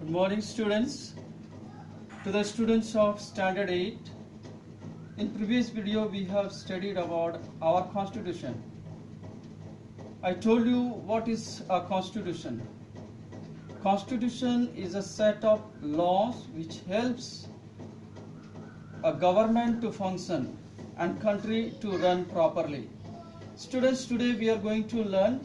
Good morning, students. To the students of Standard 8, in previous video we have studied about our constitution. I told you what is a constitution. Constitution is a set of laws which helps a government to function and country to run properly. Students, today we are going to learn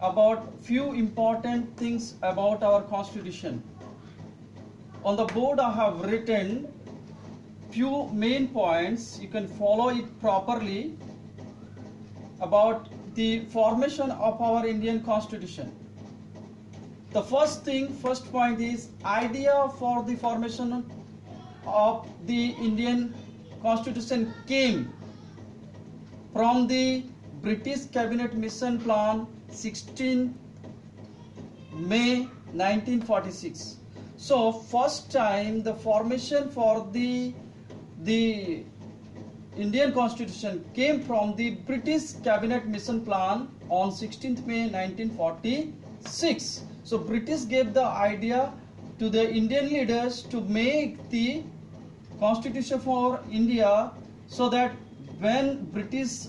about few important things about our constitution. On the board I have written few main points. You can follow it properly about the formation of our Indian constitution. The first point is idea for the formation of the Indian constitution came from the British Cabinet Mission Plan 16 May 1946. So first time the formation for the Indian constitution came from the British Cabinet Mission Plan on 16th May 1946. So British gave the idea to the Indian leaders to make the constitution for India, so that when British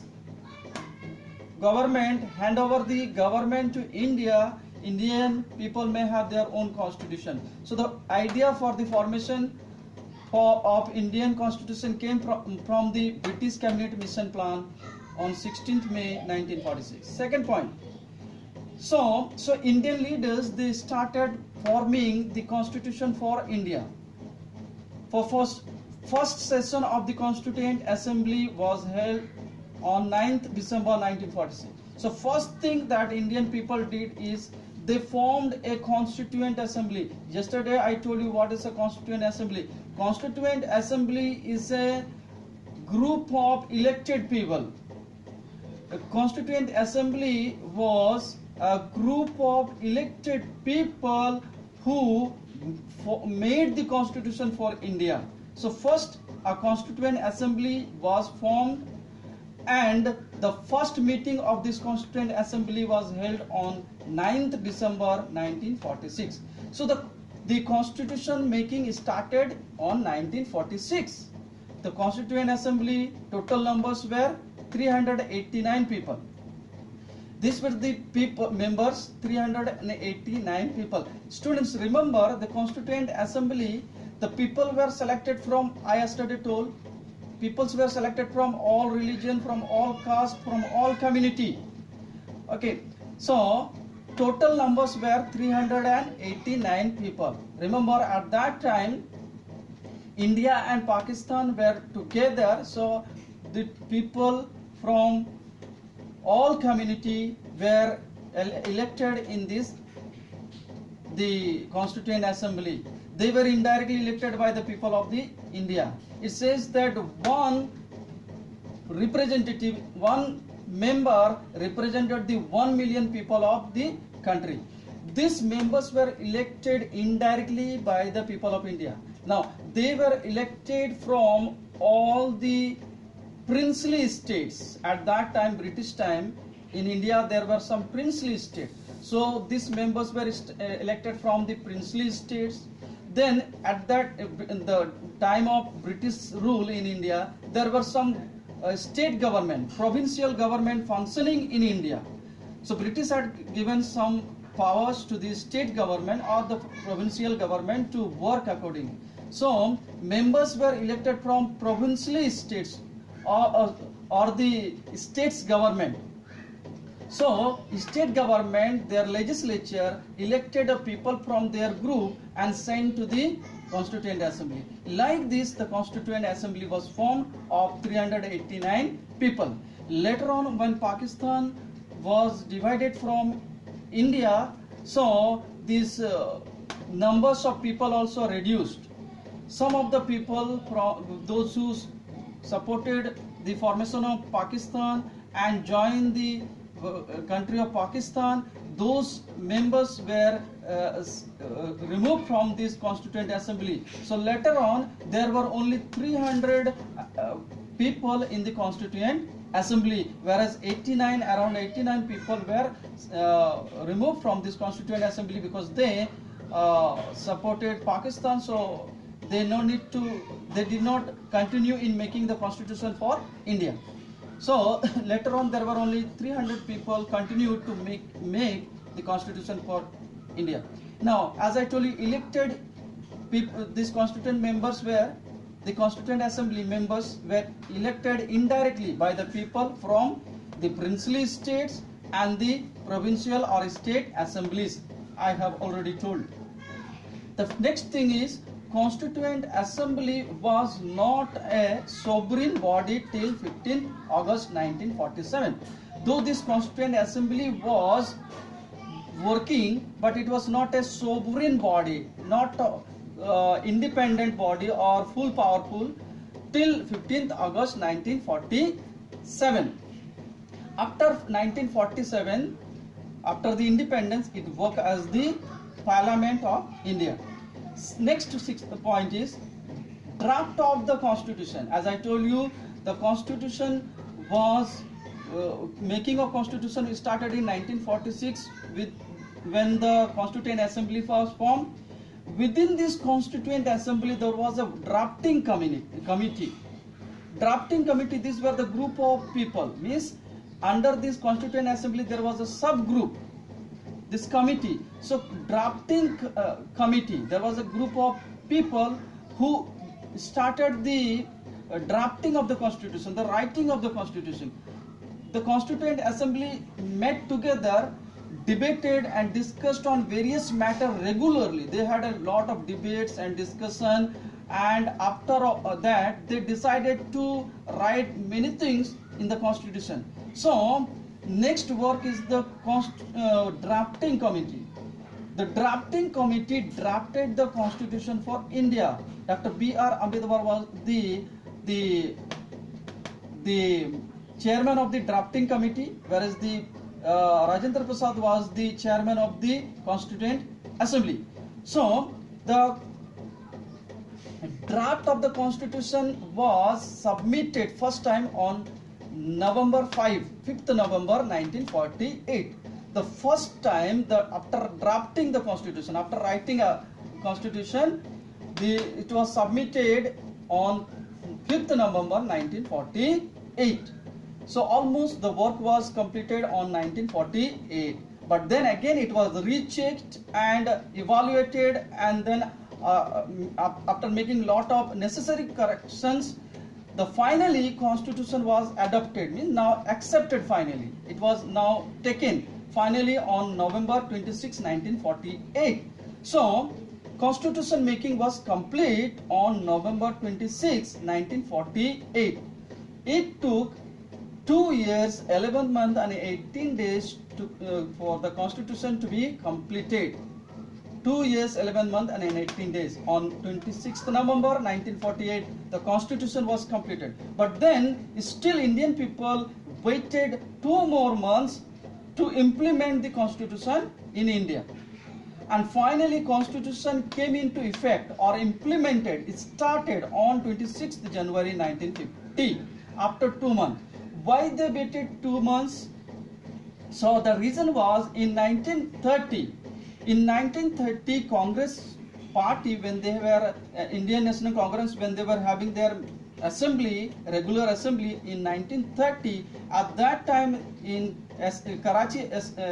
government hand over the government to India, Indian people may have their own constitution. So the idea for the formation of Indian constitution came from the British Cabinet Mission Plan on 16th May 1946. Second point. So Indian leaders, they started forming the constitution for India. For first session of the Constituent Assembly was held on 9th December 1946. So first thing that Indian people did is they formed a Constituent Assembly. Yesterday I told you what is a Constituent Assembly. Constituent Assembly is a group of elected people. A Constituent Assembly was a group of elected people who made the constitution for India. So first a Constituent Assembly was formed, and the first meeting of this Constituent Assembly was held on 9th December 1946. So the constitution making started on 1946. The Constituent Assembly total numbers were 389 people. These were the members, 389 people. Students, remember the Constituent Assembly, the people were selected from, I yesterday told, peoples were selected from all religion, from all caste, from all community. Okay, so total numbers were 389 people. Remember, at that time India and Pakistan were together, so the people from all community were elected in the Constituent Assembly. They were indirectly elected by the people of the India. It says that one representative, one member represented the 1 million people of the country. These members were elected indirectly by the people of India. Now, they were elected from all the princely states. At that time, British time, in India there were some princely states. So these members were elected from the princely states. Then at in the time of British rule in India, there were some state government, provincial government functioning in India. So British had given some powers to the state government or the provincial government to work accordingly. So members were elected from provincial states or the state's government. So state government, their legislature elected a people from their group and sent to the Constituent Assembly. Like this, the Constituent Assembly was formed of 389 people. Later on, when Pakistan was divided from India, so these numbers of people also reduced. Some of the people, those who supported the formation of Pakistan and joined the country of Pakistan, those members were removed from this Constituent Assembly. So later on there were only 300 people in the Constituent Assembly, whereas around 89 people were removed from this Constituent Assembly because they supported Pakistan, so they did not continue in making the constitution for India. So later on there were only 300 people continued to make the constitution for India. Now, as I told you, elected people, these constituent members were, the constituent assembly members were elected indirectly by the people from the princely states and the provincial or state assemblies. I have already told. The next thing is, Constituent Assembly was not a sovereign body till 15 August 1947. Though this Constituent Assembly was working, but it was not a sovereign body, not a independent body or full powerful till 15th August 1947. After 1947, after the independence, it worked as the Parliament of India. Next sixth point is draft of the constitution. As I told you, the constitution was making of constitution started in 1946 with when the Constituent Assembly was formed. Within this Constituent Assembly, there was a drafting committee. Drafting committee, these were the group of people. Means under this Constituent Assembly, there was a subgroup, this committee. So drafting committee, there was a group of people who started the drafting of the constitution, the writing of the constitution. The Constituent Assembly met together, debated and discussed on various matters regularly. They had a lot of debates and discussion, and after that they decided to write many things in the constitution. So next work is the drafting committee. The drafting committee drafted the constitution for India. Dr. B.R. Ambedkar was the chairman of the drafting committee, whereas the Rajendra Prasad was the chairman of the Constituent Assembly. So the draft of the constitution was submitted first time on November 5th November 1948. The first time after drafting the constitution, after writing a constitution, it was submitted on 5th November 1948. So almost the work was completed on 1948. But then again it was rechecked and evaluated, and then after making lot of necessary corrections, the finally constitution was adopted, means now accepted finally. It was now taken finally on November 26, 1948. So constitution making was complete on November 26, 1948. It took 2 years, 11 months and 18 days for the constitution to be completed. 2 years, 11 months and 18 days. On 26th November 1948, the constitution was completed. But then still Indian people waited 2 more months to implement the constitution in India. And finally constitution came into effect or implemented. It started on 26th January 1950 after 2 months. Why they waited 2 months? So the reason was in 1930, Congress party, when they were Indian National Congress, when they were having their assembly, regular assembly in 1930, at that time in Karachi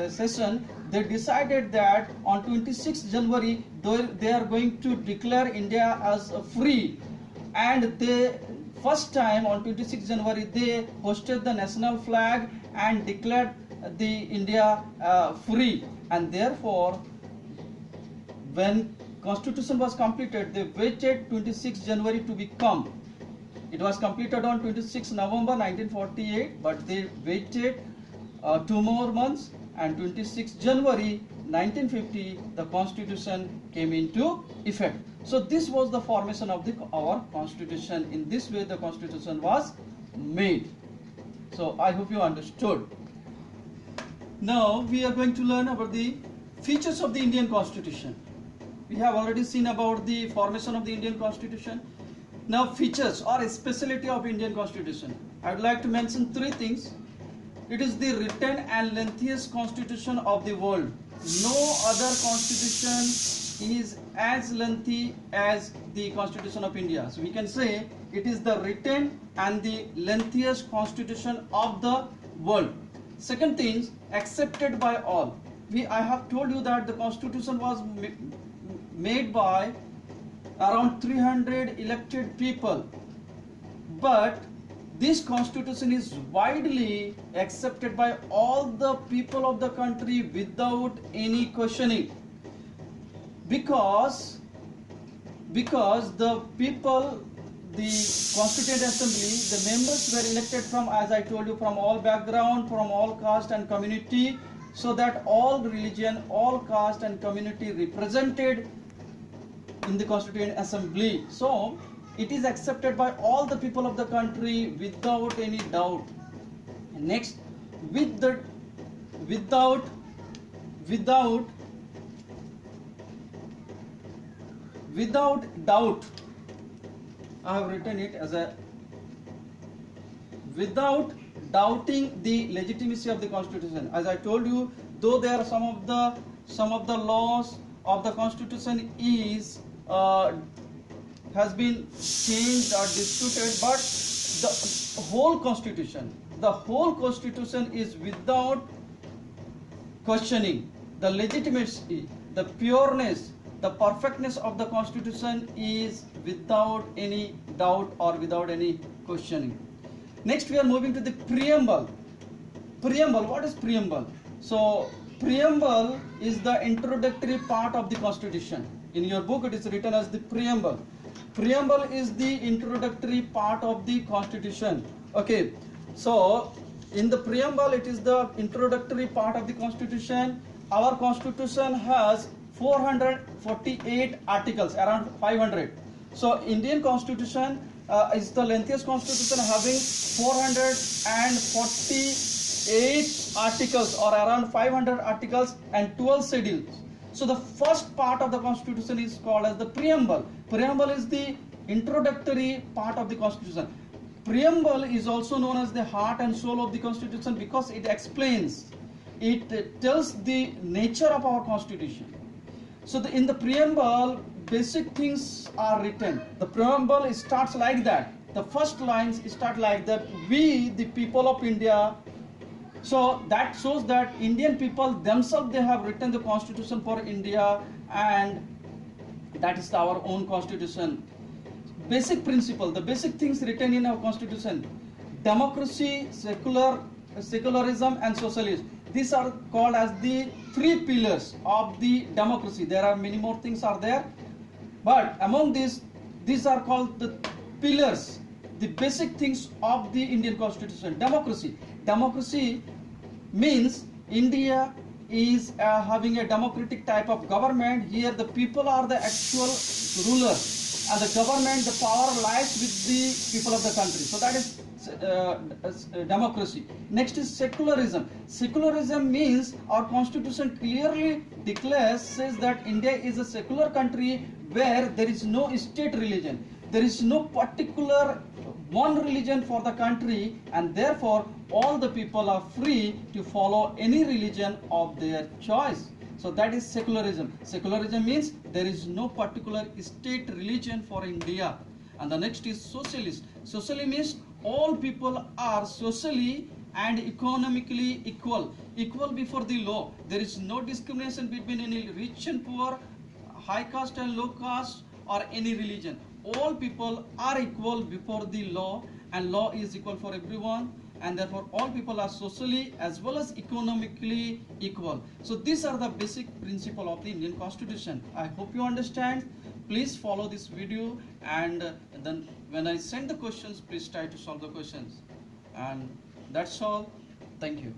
session, they decided that on 26th January they are going to declare India as free, and they first time on 26th January they hosted the national flag and declared the India free. And therefore when constitution was completed, they waited 26th January to become. It was completed on 26th November 1948, but they waited 2 more months, and 26th January 1950 the constitution came into effect. So this was the formation of our constitution. In this way the constitution was made. So I hope you understood. Now we are going to learn about the features of the Indian Constitution. We have already seen about the formation of the Indian Constitution. Now features or a speciality of Indian Constitution. I would like to mention 3 things. It is the written and lengthiest constitution of the world. No other constitution is as lengthy as the Constitution of India. So we can say it is the written and the lengthiest constitution of the world. Second thing, accepted by all. I have told you that the constitution was made by around 300 elected people, but this constitution is widely accepted by all the people of the country without any questioning, because the people, the Constituent Assembly, the members were elected from, as I told you, from all background, from all caste and community, so that all religion, all caste and community represented in the Constituent Assembly. So it is accepted by all the people of the country without any doubt. Next, without doubt, I have written it as a without doubting the legitimacy of the constitution. As I told you, though there are some of the laws of the constitution is has been changed or disputed, but the whole constitution is without questioning. The legitimacy, the pureness, the perfectness of the constitution is without any doubt or without any questioning. Next, we are moving to the preamble. What is preamble? So preamble is the introductory part of the constitution. In your book it is written as the preamble. Preamble is the introductory part of the constitution. Okay, so in the preamble, it is the introductory part of the constitution. Our constitution has 448 articles, around 500. So Indian constitution is the lengthiest constitution, having 448 articles or around 500 articles and 12 schedules. So the first part of the constitution is called as the preamble. Preamble is the introductory part of the constitution. Preamble is also known as the heart and soul of the constitution because it explains, it tells the nature of our constitution. So in the preamble, basic things are written. The preamble starts like that. The first lines start like that: we, the people of India. So that shows that Indian people themselves, they have written the constitution for India, and that is our own constitution. Basic principle, the basic things written in our constitution: democracy, secularism and socialism. These are called as the three pillars of the democracy. There are many more things are there, but among these are called the pillars, the basic things of the Indian constitution. Democracy means India is having a democratic type of government. Here the people are the actual rulers, and the government, the power lies with the people of the country. So that is democracy. Next is secularism. Secularism means our constitution clearly declares, says that India is a secular country where there is no state religion. There is no particular one religion for the country, and therefore all the people are free to follow any religion of their choice. So that is secularism. Secularism means there is no particular state religion for India. And the next is socialist. Socially means all people are socially and economically equal before the law. There is no discrimination between any rich and poor, high caste and low caste, or any religion. All people are equal before the law, and law is equal for everyone, and therefore all people are socially as well as economically equal. So these are the basic principle of the Indian Constitution. I hope you understand. Please follow this video, and then when I send the questions, please try to solve the questions. And that's all. Thank you.